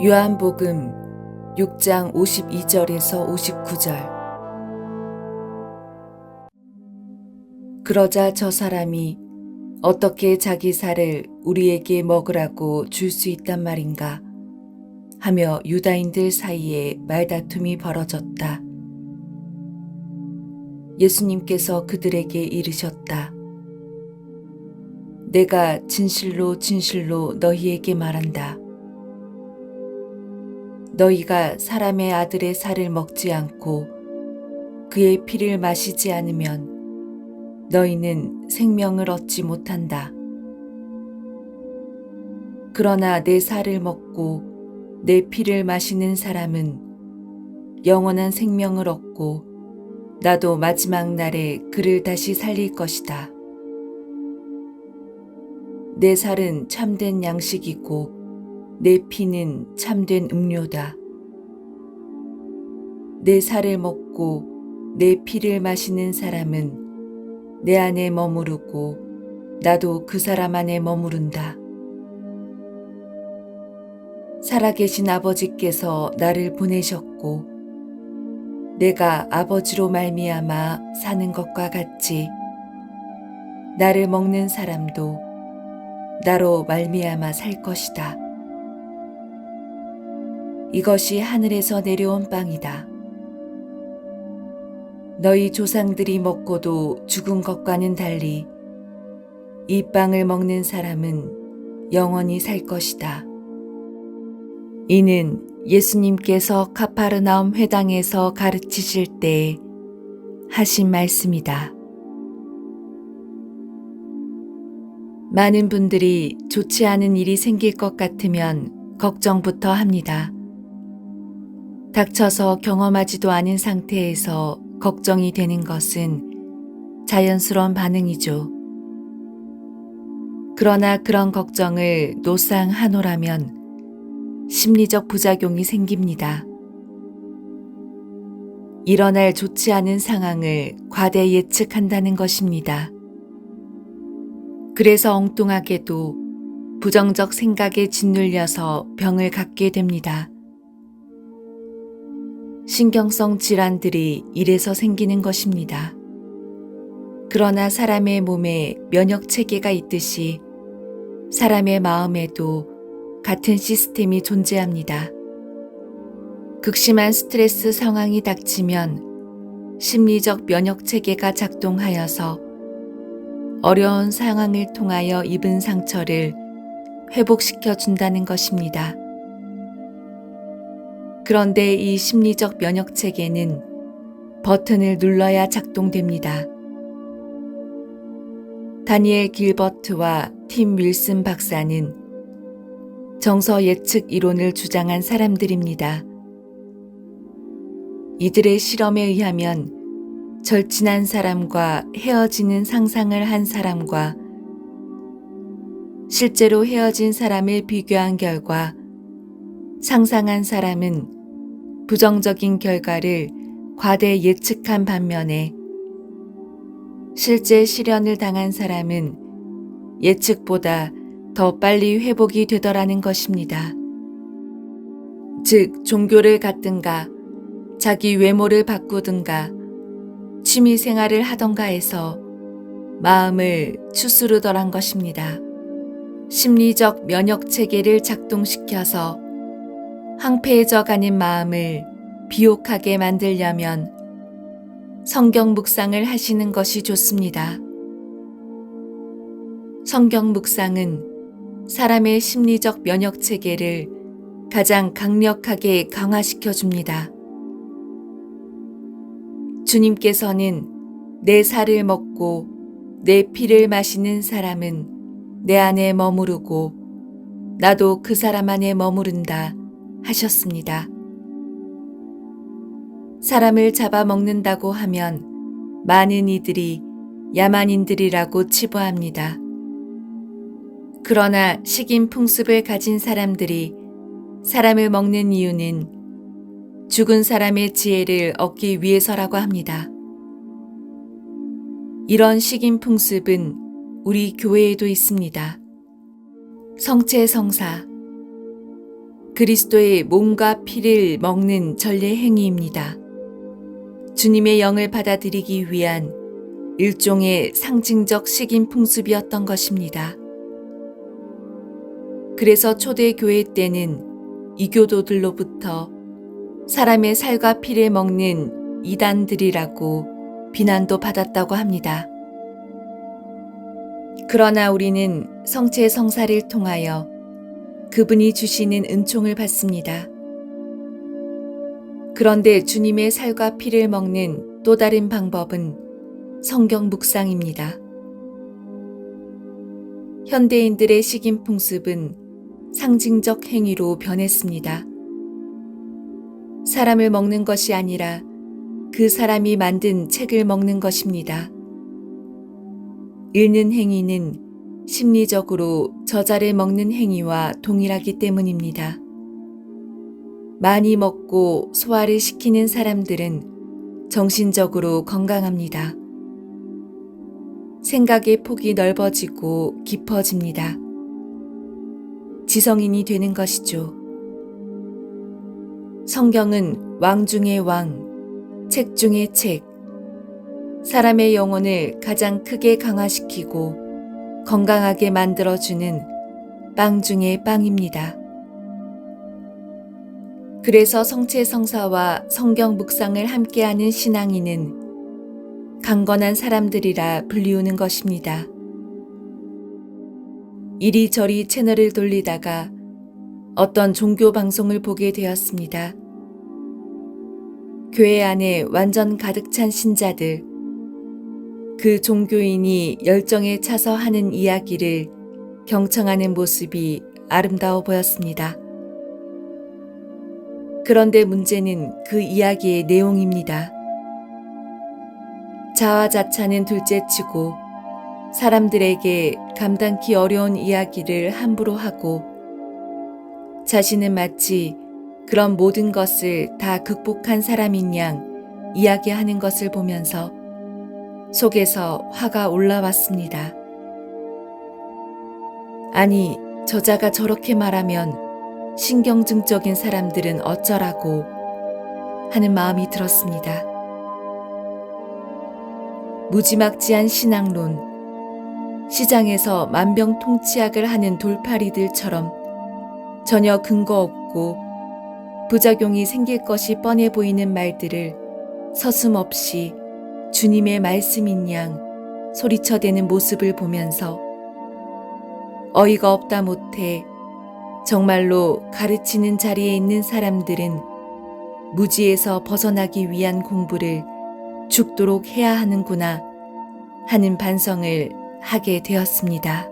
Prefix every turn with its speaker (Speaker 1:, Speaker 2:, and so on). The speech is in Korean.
Speaker 1: 요한복음 6장 52절에서 59절. 그러자 저 사람이 어떻게 자기 살을 우리에게 먹으라고 줄 수 있단 말인가 하며 유다인들 사이에 말다툼이 벌어졌다. 예수님께서 그들에게 이르셨다. 내가 진실로 진실로 너희에게 말한다. 너희가 사람의 아들의 살을 먹지 않고 그의 피를 마시지 않으면 너희는 생명을 얻지 못한다. 그러나 내 살을 먹고 내 피를 마시는 사람은 영원한 생명을 얻고 나도 마지막 날에 그를 다시 살릴 것이다. 내 살은 참된 양식이고 내 피는 참된 음료다. 내 살을 먹고 내 피를 마시는 사람은 내 안에 머무르고 나도 그 사람 안에 머무른다. 살아계신 아버지께서 나를 보내셨고 내가 아버지로 말미암아 사는 것과 같이 나를 먹는 사람도 나로 말미암아 살 것이다. 이것이 하늘에서 내려온 빵이다. 너희 조상들이 먹고도 죽은 것과는 달리 이 빵을 먹는 사람은 영원히 살 것이다. 이는 예수님께서 가파르나움 회당에서 가르치실 때 하신 말씀이다. 많은 분들이 좋지 않은 일이 생길 것 같으면 걱정부터 합니다. 닥쳐서 경험하지도 않은 상태에서 걱정이 되는 것은 자연스러운 반응이죠. 그러나 그런 걱정을 노상하노라면 심리적 부작용이 생깁니다. 일어날 좋지 않은 상황을 과대 예측한다는 것입니다. 그래서 엉뚱하게도 부정적 생각에 짓눌려서 병을 갖게 됩니다. 신경성 질환들이 이래서 생기는 것입니다. 그러나 사람의 몸에 면역 체계가 있듯이 사람의 마음에도 같은 시스템이 존재합니다. 극심한 스트레스 상황이 닥치면 심리적 면역 체계가 작동하여서 어려운 상황을 통하여 입은 상처를 회복시켜 준다는 것입니다. 그런데 이 심리적 면역 체계는 버튼을 눌러야 작동됩니다. 다니엘 길버트와 팀 윌슨 박사는 정서 예측 이론을 주장한 사람들입니다. 이들의 실험에 의하면 절친한 사람과 헤어지는 상상을 한 사람과 실제로 헤어진 사람을 비교한 결과 상상한 사람은 부정적인 결과를 과대 예측한 반면에 실제 실현을 당한 사람은 예측보다 더 빨리 회복이 되더라는 것입니다. 즉, 종교를 갖든가 자기 외모를 바꾸든가 취미 생활을 하던가 해서 마음을 추스르더란 것입니다. 심리적 면역 체계를 작동시켜서 황폐해져가는 마음을 비옥하게 만들려면 성경 묵상을 하시는 것이 좋습니다. 성경 묵상은 사람의 심리적 면역 체계를 가장 강력하게 강화시켜 줍니다. 주님께서는 내 살을 먹고 내 피를 마시는 사람은 내 안에 머무르고 나도 그 사람 안에 머무른다 하셨습니다. 사람을 잡아먹는다고 하면 많은 이들이 야만인들이라고 치부합니다. 그러나 식인 풍습을 가진 사람들이 사람을 먹는 이유는 죽은 사람의 지혜를 얻기 위해서라고 합니다. 이런 식인 풍습은 우리 교회에도 있습니다. 성체성사 그리스도의 몸과 피를 먹는 전례 행위입니다. 주님의 영을 받아들이기 위한 일종의 상징적 식인 풍습이었던 것입니다. 그래서 초대 교회 때는 이교도들로부터 사람의 살과 피를 먹는 이단들이라고 비난도 받았다고 합니다. 그러나 우리는 성체 성사를 통하여 그분이 주시는 은총을 받습니다. 그런데 주님의 살과 피를 먹는 또 다른 방법은 성경 묵상입니다. 현대인들의 식인 풍습은 상징적 행위로 변했습니다. 사람을 먹는 것이 아니라 그 사람이 만든 책을 먹는 것입니다. 읽는 행위는 심리적으로 저자를 먹는 행위와 동일하기 때문입니다. 많이 먹고 소화를 시키는 사람들은 정신적으로 건강합니다. 생각의 폭이 넓어지고 깊어집니다. 지성인이 되는 것이죠. 성경은 왕 중의 왕, 책 중의 책, 사람의 영혼을 가장 크게 강화시키고 건강하게 만들어주는 빵 중의 빵입니다. 그래서 성체 성사와 성경 묵상을 함께하는 신앙인은 강건한 사람들이라 불리우는 것입니다. 이리저리 채널을 돌리다가 어떤 종교 방송을 보게 되었습니다. 교회 안에 완전 가득 찬 신자들, 그 종교인이 열정에 차서 하는 이야기를 경청하는 모습이 아름다워 보였습니다. 그런데 문제는 그 이야기의 내용입니다. 자화자찬은 둘째치고 사람들에게 감당기 어려운 이야기를 함부로 하고 자신은 마치 그런 모든 것을 다 극복한 사람인 양 이야기하는 것을 보면서 속에서 화가 올라왔습니다. 아니, 저자가 저렇게 말하면 신경증적인 사람들은 어쩌라고 하는 마음이 들었습니다. 무지막지한 신앙론, 시장에서 만병통치약을 하는 돌팔이들처럼 전혀 근거 없고 부작용이 생길 것이 뻔해 보이는 말들을 서슴없이 주님의 말씀인 양 소리쳐대는 모습을 보면서 어이가 없다 못해 정말로 가르치는 자리에 있는 사람들은 무지에서 벗어나기 위한 공부를 죽도록 해야 하는구나 하는 반성을 하게 되었습니다.